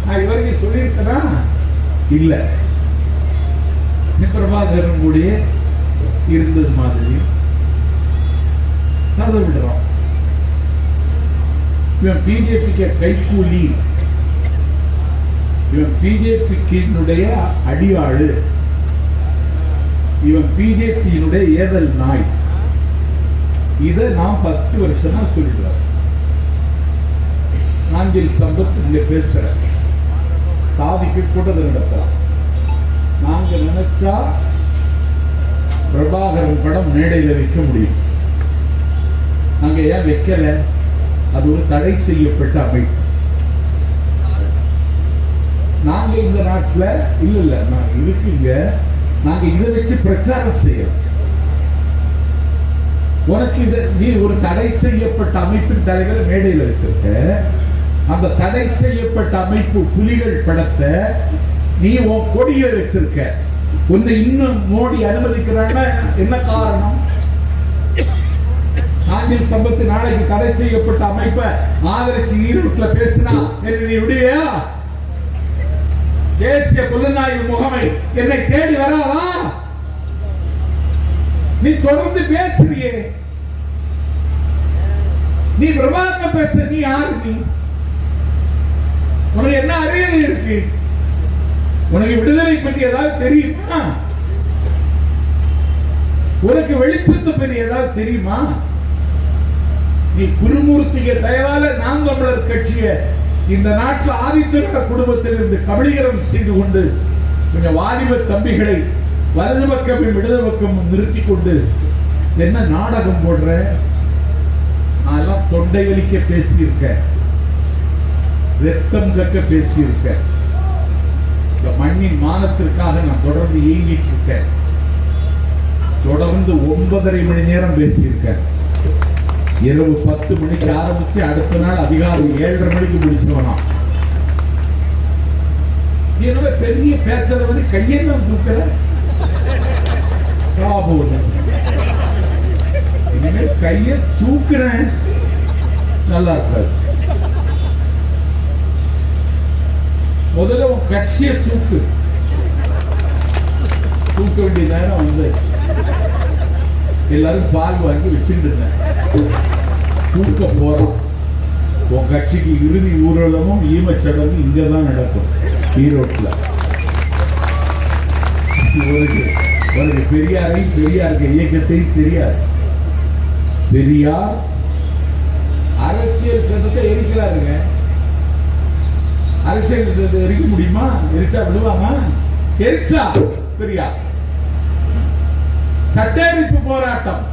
நான் இவர்கள் சொல்லியிருக்கேனா? இல்ல. பிரபாகரன் கூட இருந்தது மாதிரி கதை விடுறோம். இவன் பிஜேபிக்கு கைக்கூலி, இவன் பிஜேபிக்கு அடியாளு, இவன் பிஜேபியினுடைய ஏதல் நாய். இதை நான் 10 வருஷமா சொல்லிடுறேன். நாஞ்சில் சம்பத் இங்க பேசுற சாதிக்கு கூட்டத்தை நடத்தலாம். நாங்க நினைச்சா பிரபாகரன் படம் மேடையில் வைக்க முடியும். நாங்க ஏன் வைக்கல? அது ஒரு தடை செய்யப்பட்ட அமைப்பு. நாங்க இந்த நாட்டில் இல்ல நாங்க இருக்குங்க, நாங்க இதை வச்சு பிரச்சாரம் செய்யறோம். உனக்கு இது நீ ஒரு தடை செய்யப்பட்ட அமைப்பின் தலைவரை மேடையில் வச்சிருக்க. அந்த தடை செய்யப்பட்ட அமைப்பு புலிகள் படத்தை நீ உன் கொடியை வச்சிருக்க. உன்னை இன்னும் மோடி அனுமதிக்கிறான்னு என்ன காரணம்? நாஞ்சில் சம்பத் நாளைக்கு தடை செய்யப்பட்ட அமைப்பை ஆதரிச்சு ஈரோட்ல பேசினா என்ன நீ விடுவியா? தேசிய புலனாய்வு முகமை என்னை தேடி வராதா? நீ தொடர்ந்து பேசுறியே. நீ பிரபாகரன் பேச நீ யாரு? நீ உனக்கு என்ன அறிவு இருக்கு? உனக்கு விடுதலை பற்றி ஏதாவது தெரியுமா? உனக்கு வெளிச்சத்தை பற்றி ஏதாவது தெரியுமா? நீ குருமூர்த்திய தயவால நாம் தமிழர் கட்சியை இந்த நாட்டில் ஆதித்திருக்க குடும்பத்தில் இருந்து கபலீகரம் செய்து கொண்டு கொஞ்சம் வாலிப தம்பிகளை வலது பக்கமும் இடது பக்கமும் நிறுத்தி கொண்டு என்ன நாடகம் போடுற? நான் எல்லாம் தொண்டை வலிக்க பேசியிருக்கேன், ரத்தம் கக்க பேசியிருக்கேன். இந்த மண்ணின் மானத்திற்காக நான் தொடர்ந்து இயங்கிட்டு இருக்கேன். தொடர்ந்து 9.5 மணி நேரம் பேசியிருக்கேன். இரவு 10 மணிக்கு ஆரம்பிச்சு அடுத்த நாள் அதிகாலை 7:30 மணிக்கு முடிச்சுடுவானா. என்ன பெரிய பேச்சல வந்து கையெல்லாம் தூக்கல. இனிமேல் கைய தூக்குறேன் நல்லா இருக்காது. முதல்ல உன் கட்சியை தூக்க வேண்டிய நேரம் வந்து எல்லாரும் பால் வாங்கி வச்சுட்டு இருந்தேன். தூக்க போறோம். உன் கட்சிக்கு இறுதி ஊர்வலமும் ஈமச்சடங்கும் இங்கதான் நடக்கும், ஈரோட்ல. உனக்கு பெரியாரையும் பெரியாருக்கு இயக்கத்தையும் தெரியாது. பெரியார் அரசியல் சட்டத்தை எரிக்கிறாருங்க. அரசியல் சட்டத்தை எரிக்க முடியுமா? எரிச்சா விடுவாமா? எரிச்சா பெரியார். சட்ட எரிப்பு போராட்டம்.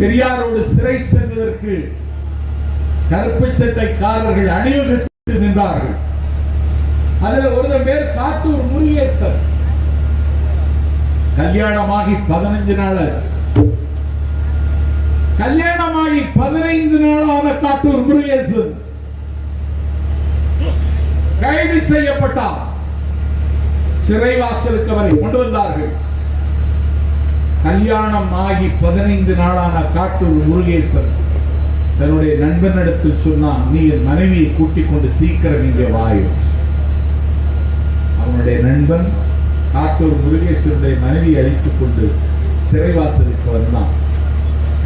பெரியாரோடு சிறை சென்றதற்கு கருப்பு சட்டைக்காரர்கள் அணிவகுத்து நின்றார்கள். அதில் ஒரு பேர் காட்டூர் முருகேசன். கல்யாணமாகி 15 நாள் கல்யாணமாகி 15 நாளான காட்டூர் முருகேசன் கைது செய்யப்பட்டார். சிறைவாசலுக்கு அவரை கொண்டு வந்தார்கள். கல்யாணம் ஆகி 15 நாளான காட்டூர் முருகேசன் தன்னுடைய நண்பனிடத்தில் சொன்னான், நீ என் மனைவியை கூட்டிக் கொண்டு சீக்கிரம் இங்கே வாயும். அவனுடைய நண்பன் காட்டூர் முருகேசனுடைய மனைவியை அழைத்துக் கொண்டு சிறைவாசலுக்கு வந்தான்.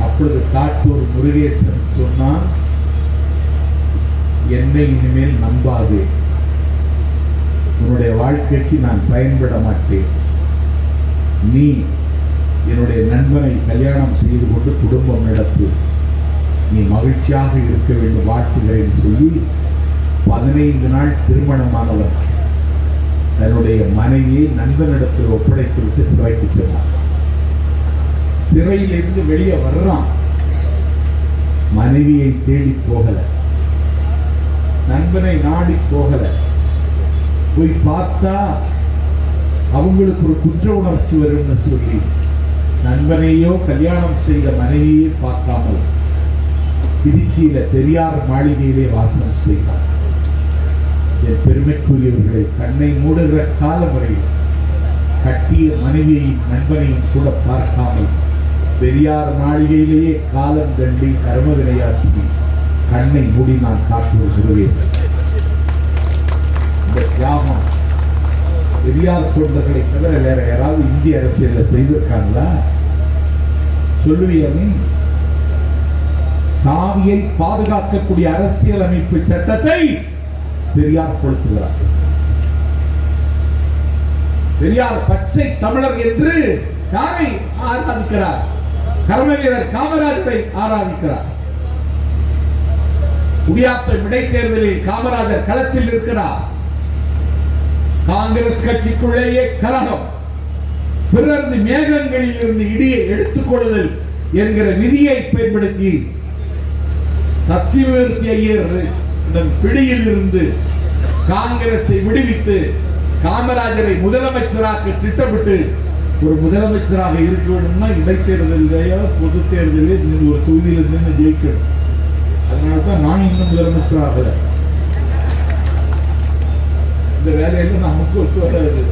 அப்பொழுது காட்டூர் முருகேசன் சொன்னான், என்னை இனிமேல் நம்பாதே, உன்னுடைய வாழ்க்கைக்கு நான் பயன்பட மாட்டேன். நீ என்னுடைய நண்பனை கல்யாணம் செய்து கொண்டு குடும்பம் நடத்து, நீ மகிழ்ச்சியாக இருக்க வேண்டும், வாழ்த்துகிறேன் சொல்லி 15 நாள் திருமணமானவர் தன்னுடைய மனைவியை நண்பனிடத்தில் ஒப்படைத்துவிட்டு சிறைக்கு சென்றார். சிறையிலிருந்து வெளியே வர்றான். மனைவியை தேடி போகல, நண்பனை நாடி போகல. போய் பார்த்தா அவங்களுக்கு ஒரு குற்ற உணர்ச்சி வரும்னு சொல்லி நண்பனையோ கல்யாணம் செய்த மனைவியே பார்க்காமல் திருச்சியில பெரியார் மாளிகையிலே வாசம் செய்தார். என் பெருமைக்குரியவர்களை, கண்ணை மூடுகிற காலம் வரையில் கட்டிய மனைவியையும் நண்பனையும் கூட பார்க்காமல் பெரியார் மாளிகையிலேயே காலம் கண்டி கர்ம விளையாட்டி கண்ணை மூடி நான் காட்டுவது முருகேசன். இந்த தியாகம் பெரியார் தொண்டர்களை தவிர வேற யாராவது இந்திய அரசியலில் செய்திருக்காங்களா? சொல்லுவியா நீ? சாதியை பாதுகாக்கக்கூடிய அரசியல் அமைப்பு சட்டத்தை பெரியார் கொளுத்துகிறார். பெரியார் பச்சை தமிழர் என்று யாரை ஆராதிக்கிறார்? கர்ம வீரர் காமராஜரை ஆராதிக்கிறார். குடியாத்தம் இடைத்தேர்தலில் காமராஜர் களத்தில் இருக்கிறார். காங்கிரஸ் கட்சிக்குள்ளேயே கலகம், பிறந்து மேகங்களில் இருந்து இடியை எடுத்துக் கொள்ளுதல் என்கிற விதியை பயன்படுத்தி சத்தியமூர்த்தி ஐயர் பிடியில் இருந்து காங்கிரஸை விடுவித்து காமராஜரை முதலமைச்சராக திட்டமிட்டு, ஒரு முதலமைச்சராக இருக்க வேண்டும்னா இடைத்தேர்தலையோ பொது தேர்தலில் ஒரு தொகுதியில் நின்று ஜெயிக்கணும். அதனால்தான் நான் இன்னும் முதலமைச்சராக இந்த வேலையில நமக்கு ஒத்து வராது.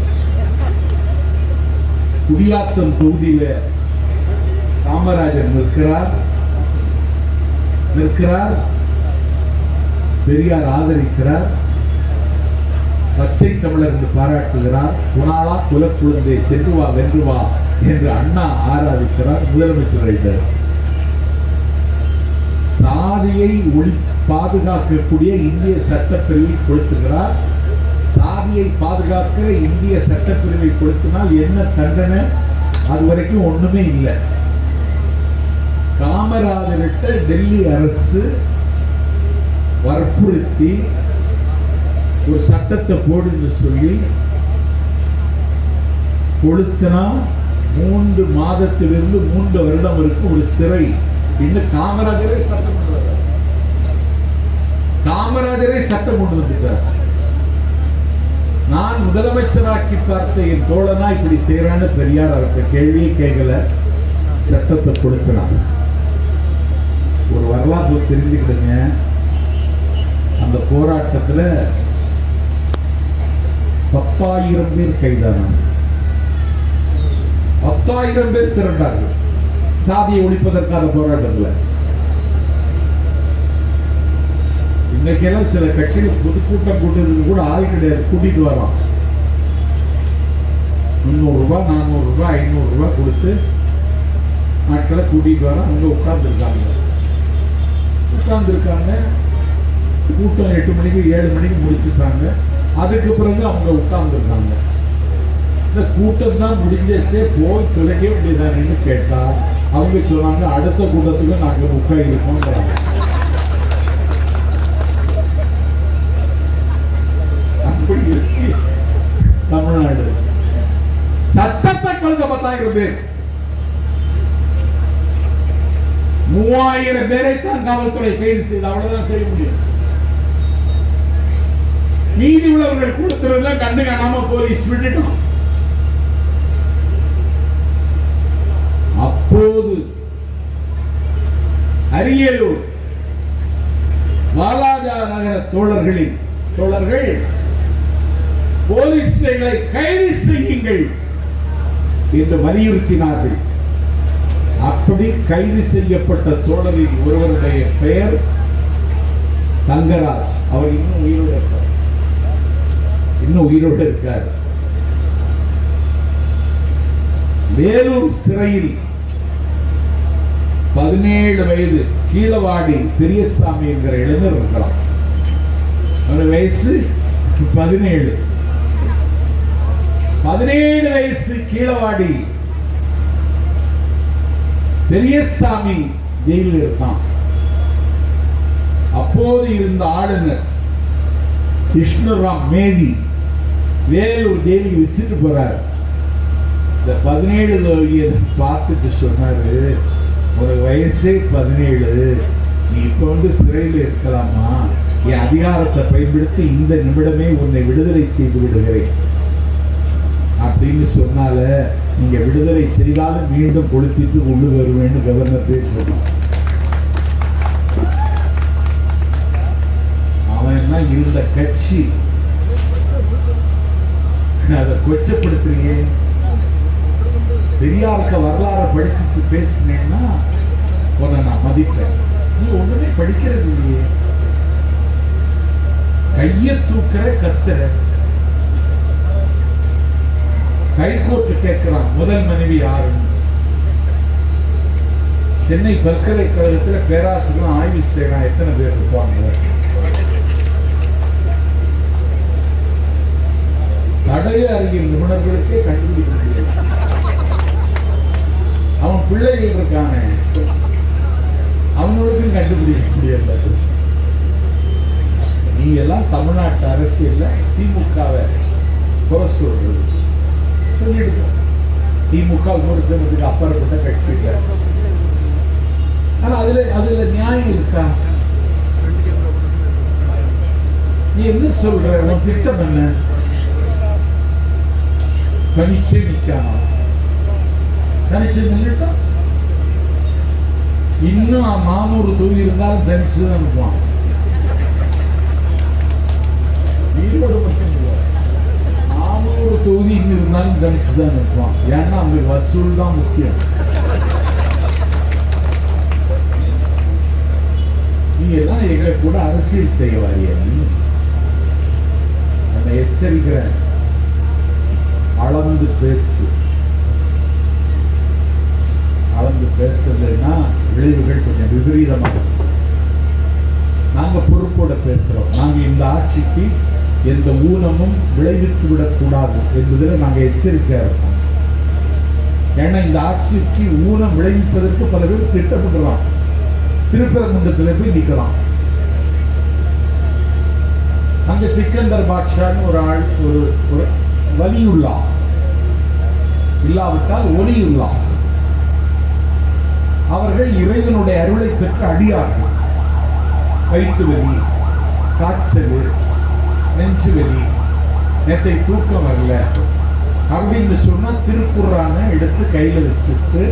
குடியாத்தம் தொகுதியில காமராஜர் நிற்கிறார், பெரியார் ஆதரிக்கிறார், பச்சை தமிழர் என்று பாராட்டுகிறார். குணாளா குலக்குழந்தை சென்று வா வென்று வா என்று அண்ணா ஆராதிக்கிறார், முதலமைச்சர். சாதியை பாதுகாக்கக்கூடிய இந்திய சட்டப்பிரிவை கொளுத்துகிறார். சாதியை பாதுகாக்க இந்திய சட்டப்பிரிவை கொளுத்தினால் என்ன தண்டனை? அது வரைக்கும் ஒண்ணுமே இல்லை. காமராஜர்கிட்ட டெல்லி அரசு வற்புறுத்தி ஒரு சட்டத்தை போடுன்னு சொல்லி கொளுத்தினா 3 மாதத்திலிருந்து 3 வருடம் வரைக்கும் ஒரு சிறை. இன்னும் காமராஜரே சட்டம் கொண்டு வந்துட்டார். நான் முதலமைச்சராக்கி பார்த்த என் தோழனா இப்படி செய்யறான்னு பெரியார் அவருக்கு கேள்வியே கேட்கல, சட்டத்தை கொடுக்கிறான். ஒரு வரலாற்று தெரிஞ்சுக்கிடுங்க. அந்த போராட்டத்தில் 10,000 பேர் கைதானாங்க. 10,000 பேர் திரண்டார்கள் சாதியை ஒழிப்பதற்கான போராட்டத்தில். இன்னைக்கெல்லாம் சில கட்சிகள் பொதுக்கூட்டம் கூட்டுறதுக்கு கூட ஆள் கிடையாது, கூட்டிட்டு வரோம். 300 ரூபாய் 400 ரூபாய் 500 ரூபாய் கொடுத்து நாட்களை கூட்டிட்டு வரோம். அவங்க உட்கார்ந்துருக்காங்க. கூட்டம் 8 மணிக்கு 7 மணிக்கு முடிச்சுட்டாங்க. அதுக்கு பிறகு அவங்க உட்கார்ந்துருக்காங்க. இந்த கூட்டம் தான் முடிஞ்சிருச்சே, போய் தொலைக்க வேண்டியதானு கேட்டா அவங்க சொன்னாங்க, அடுத்த கூட்டத்துக்கு நாங்கள் உட்கார்ந்துருக்கோம். தமிழ்நாடு சட்டத்தை கொள்க 10,000 பேர், 3,000 பேரை தான் காவல்துறை கைது செய்து அவ்வளவுதான் செய்ய முடியும். நீதி உள்ளவர்கள் கொடுத்துறதுல கண்டு காணாம போலீஸ் விட்டுட்டோம். அப்போது அரியலூர் வாலாஜா நகர தோழர்கள் போலீஸ்களை கைது செய்யுங்கள் என்று வலியுறுத்தினார்கள். அப்படி கைது செய்யப்பட்ட தோழரின் ஒருவருடைய பெயர் தங்கராஜ். அவர் இன்னும் உயிரோடு இருக்கார். வேலூர் சிறையில் 17 வயது கீழவாடி பெரியசாமி என்கிற இளைஞர் இருக்கலாம். அவர் வயசு 17. 17 வயசு கீழவாடி பெரியசாமி ஜெயிலில் இருக்கான். அப்போது இருந்த ஆளுநர் கிருஷ்ணராம் மேதி வேலூர் ஜெயிலுக்கு விசிட்டு போறார். இந்த 17 பார்த்துட்டு சொன்னாரு, ஒரு வயசே 17, நீ இப்ப சிறையில் இருக்கலாமா? என் அதிகாரத்தை பயன்படுத்தி இந்த நிமிடமே உன்னை விடுதலை செய்து விடுகிறேன் அப்படின்னு சொன்னால நீங்க விடுதலை செய்தாலும் மீண்டும் கொளுத்திட்டு உள்ளு வருவேன்னு கவர்னர் பேசுவார். அவன் எல்லாம் இருந்த கட்சி அதை கொச்சப்படுத்துறீங்க. பெரியாருக்கு வரலாறு படிச்சுட்டு பேசினேன்னா உன்னை நான் மதிப்பேன். நீ ஒண்ணுமே படிக்கிறது இல்லையே. கைய தூக்குற கத்துற. ஹைகோர்ட் கேட்கிறான் முதல் மனைவி யாருன்னு. சென்னை பல்கலைக்கழகத்தில் பேராசிரியர் ஆய்வு செய்யலாம் எத்தனை பேர் இருப்பாங்க. தடய அறிவியல் நிபுணர்களுக்கே கண்டுபிடிக்க முடியாது. அவன் பிள்ளைகள் இருக்கான அவனுக்கும் கண்டுபிடிக்க முடியல. நீ எல்லாம் தமிழ்நாட்டு அரசியல்ல திமுகவை குறை சொல்றது சொல்லிடுங்க. திமுக விமர்சனத்துக்கு அப்பாற்பட்ட கட்சி இல்லை. ஆனா அதுல நியாயம் இருக்கா? நீ என்ன சொல்ற? உன் திட்டம் என்ன? தனிச்சே நிக்காம தனிச்சு நின்றுட்டா இன்னும் 400 தொகுதி இருந்தாலும் தனிச்சுதான் இருப்பான். ஈரோடு மட்டும் இல்லை, 400 தொகுதி இங்க இருந்தாலும் தனிச்சுதான் இருப்பான். ஏன்னா அவங்க வசூல் தான் முக்கியம். நீ எல்லாம் எங்க கூட அரசியல் செய்ய வாரியா? என்னை எச்சரிக்கிறேன், அளந்து பேசு. அளந்து பேசலைன்னா விளைவுகள் கொஞ்சம் விபரீதமாக. நாங்க பொறுப்போட பேசுறோம். நாங்க இந்த ஆட்சிக்கு எந்த ஊனமும் விளைவித்து விடக்கூடாது என்பதில் நாங்க எச்சரிக்கையா இருக்கோம். ஏன்னா இந்த ஆட்சிக்கு ஊனம் விளைவிப்பதற்கு பல பேர் திட்டமிடுறான். திருப்பரங்குன்றத்தில் போய் நிற்கிறான். அங்க சிக்கந்தர் பாட்ஷான்னு ஒரு ஆள், ஒரு வலியுள்ளா, இல்லாவிட்டால் ஒலியுள்ளா, அவர்கள் இறைவனுடைய அருளை பெற்று அடியார்கள். வயிற்று வலி, காய்ச்சல், நெஞ்சு வலி, நேற்றை தூக்கம் வரல அப்படின்னு சொன்னா திருக்குர்ஆனை எடுத்து கையில வச்சுட்டு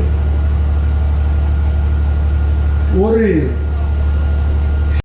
ஒரு